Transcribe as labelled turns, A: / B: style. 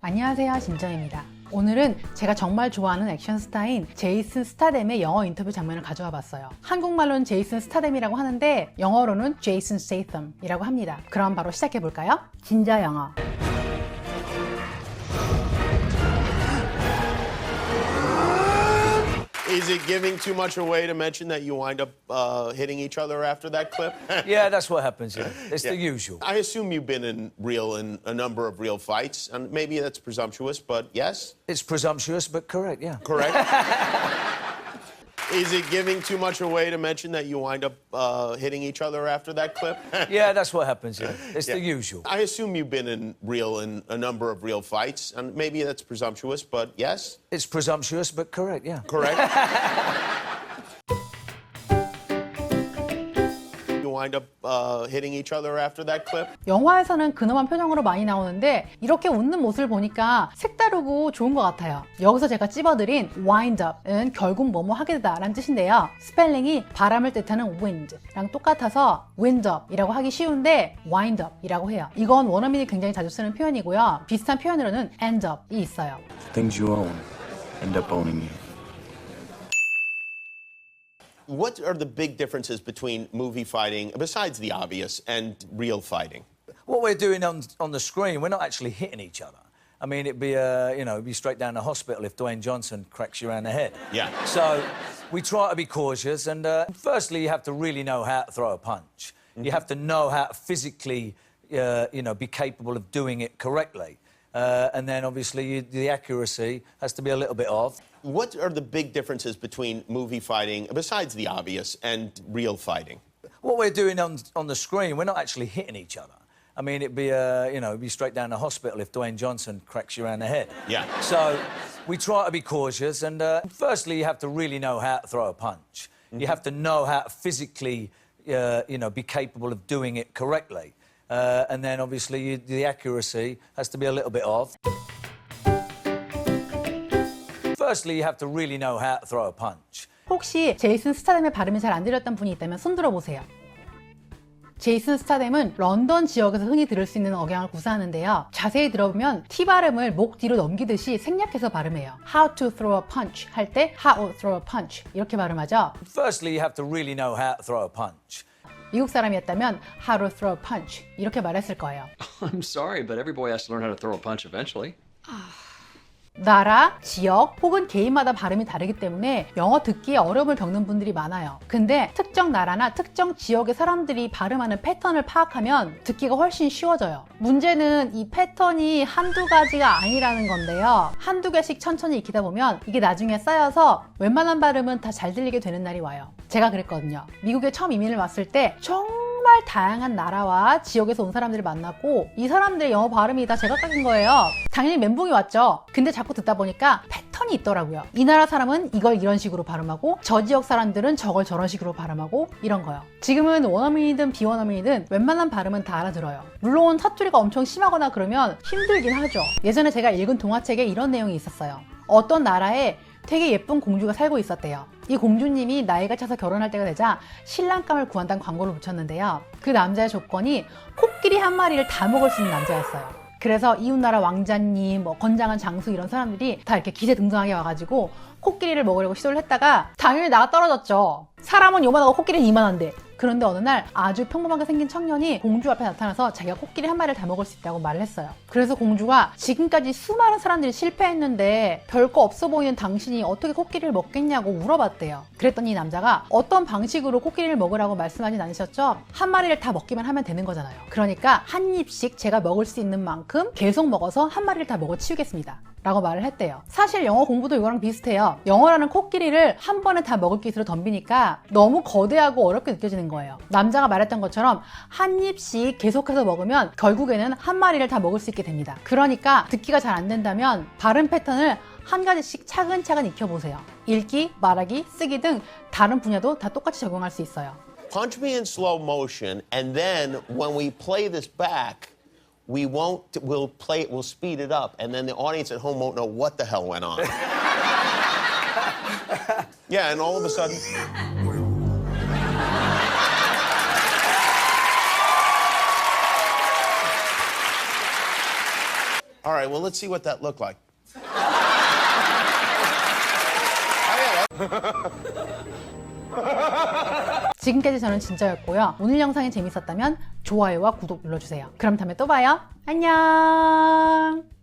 A: 안녕하세요, 진정입니다. 오늘은 제가 정말 좋아하는 액션 스타인 제이슨 스타뎀의 영어 인터뷰 장면을 가져와 봤어요. 한국말로는 제이슨 스타뎀이라고 하는데 영어로는 제이슨 스테이텀이라고 합니다. 그럼 바로 시작해 볼까요? 진짜 영어.
B: Is it giving too much away to mention that you wind up hitting each other after that clip?
C: Yeah, that's what happens. Yeah. It's the usual.
B: I assume you've been in a number of real fights, and maybe that's presumptuous, but yes?
C: It's presumptuous, but correct, yeah.
B: Correct? Is it giving too much away to mention that you wind up hitting each other after that clip?
C: Yeah, that's what happens. Yeah. It's the usual.
B: I assume you've been in a number of real fights, and maybe that's presumptuous, but yes?
C: It's presumptuous, but correct, yeah.
B: Correct? You wind up hitting each other after that clip?
A: 영화에서는 근엄한 표정으로 많이 나오는데 이렇게 웃는 모습을 보니까 색다르고 좋은 것 같아요. 여기서 제가 찝어드린 wind up은 결국 뭐뭐 하게 되다 라는 뜻인데요. 스펠링이 바람을 뜻하는 wind랑 똑같아서 wind up이라고 하기 쉬운데 wind up이라고 해요. 이건 원어민이 굉장히 자주 쓰는 표현이고요. 비슷한 표현으로는 end up이 있어요.
D: Things you own end up owning you.
B: What are the big differences between movie fighting, besides the obvious, and real fighting?
C: What we're doing on the screen, we're not actually hitting each other. I mean, it'd be, it'd be straight down the hospital if Dwayne Johnson cracks you around the head.
B: Yeah.
C: So we try to be cautious, and firstly, you have to really know how to throw a punch. You have to know how to physically, be capable of doing it correctly. And then, obviously, the accuracy has to be a little bit off.
B: What are the big differences between movie fighting, besides the obvious, and real fighting?
C: What we're doing on the screen, we're not actually hitting each other. I mean, it'd be, it'd be straight down the hospital if Dwayne Johnson cracks you around the head.
B: Yeah.
C: So we try to be cautious, and firstly, you have to really know how to throw a punch. You have to know how to physically, be capable of doing it correctly. And then, obviously, the accuracy has to be a little bit off. Firstly, you have to really know how to throw a punch.
A: 혹시 제이슨 스타뎀의 발음이 잘 안 들렸던 분이 있다면 손 들어보세요. 제이슨 스타뎀은 런던 지역에서 흔히 들을 수 있는 억양을 구사하는데요. 자세히 들어보면 T 발음을 목 뒤로 넘기듯이 생략해서 발음해요. How to throw a punch 할 때 how to throw a punch 이렇게 발음하죠.
C: Firstly, you have to really know how to throw a punch.
A: 미국 사람이었다면 how to throw a punch 이렇게 말했을 거예요.
E: I'm sorry, but every boy has to learn how to throw a punch eventually.
A: 나라, 지역 혹은 개인마다 발음이 다르기 때문에 영어 듣기에 어려움을 겪는 분들이 많아요. 근데 특정 나라나 특정 지역의 사람들이 발음하는 패턴을 파악하면 듣기가 훨씬 쉬워져요. 문제는 이 패턴이 한두 가지가 아니라는 건데요. 한두 개씩 천천히 익히다 보면 이게 나중에 쌓여서 웬만한 발음은 다 잘 들리게 되는 날이 와요. 제가 그랬거든요. 미국에 처음 이민을 왔을 때 정말 다양한 나라와 지역에서 온 사람들을 만났고 이 사람들의 영어 발음이 다 제각각인 거예요. 당연히 멘붕이 왔죠. 근데 자꾸 듣다 보니까 패턴이 있더라고요. 이 나라 사람은 이걸 이런 식으로 발음하고 저 지역 사람들은 저걸 저런 식으로 발음하고 이런 거요. 지금은 원어민이든 비원어민이든 웬만한 발음은 다 알아들어요. 물론 사투리가 엄청 심하거나 그러면 힘들긴 하죠. 예전에 제가 읽은 동화책에 이런 내용이 있었어요. 어떤 나라에 되게 예쁜 공주가 살고 있었대요. 이 공주님이 나이가 차서 결혼할 때가 되자 신랑감을 구한다는 광고를 붙였는데요. 그 남자의 조건이 코끼리 한 마리를 다 먹을 수 있는 남자였어요. 그래서 이웃나라 왕자님, 건장한 장수 이런 사람들이 다 이렇게 기세등등하게 와가지고 코끼리를 먹으려고 시도를 했다가 당연히 나가 떨어졌죠. 사람은 요만하고 코끼리는 이만한데. 그런데 어느 날 아주 평범하게 생긴 청년이 공주 앞에 나타나서 자기가 코끼리 한 마리를 다 먹을 수 있다고 말을 했어요. 그래서 공주가 지금까지 수많은 사람들이 실패했는데 별거 없어 보이는 당신이 어떻게 코끼리를 먹겠냐고 물어봤대요. 그랬더니 이 남자가 어떤 방식으로 코끼리를 먹으라고 말씀하진 않으셨죠? 한 마리를 다 먹기만 하면 되는 거잖아요. 그러니까 한 입씩 제가 먹을 수 있는 만큼 계속 먹어서 한 마리를 다 먹어 치우겠습니다. 라고 말을 했대요. 사실 영어 공부도 이거랑 비슷해요. 영어라는 코끼리를 한 번에 다 먹을 기술로 덤비니까 너무 거대하고 어렵게 느껴지는 거예요. 남자가 말했던 것처럼 한 입씩 계속해서 먹으면 결국에는 한 마리를 다 먹을 수 있게 됩니다. 그러니까 듣기가 잘 안 된다면 발음 패턴을 한 가지씩 차근차근 익혀보세요. 읽기, 말하기, 쓰기 등 다른 분야도 다 똑같이 적용할 수 있어요.
B: Punch me in slow motion, and then when we play this back, we'll speed it up, and then the audience at home won't know what the hell went on. Yeah, and all of a sudden... All right, well, let's see what that looked like.
A: 지금까지 저는 진짜였고요. 오늘 영상이 재밌었다면 좋아요와 구독 눌러주세요. 그럼 다음에 또 봐요. 안녕.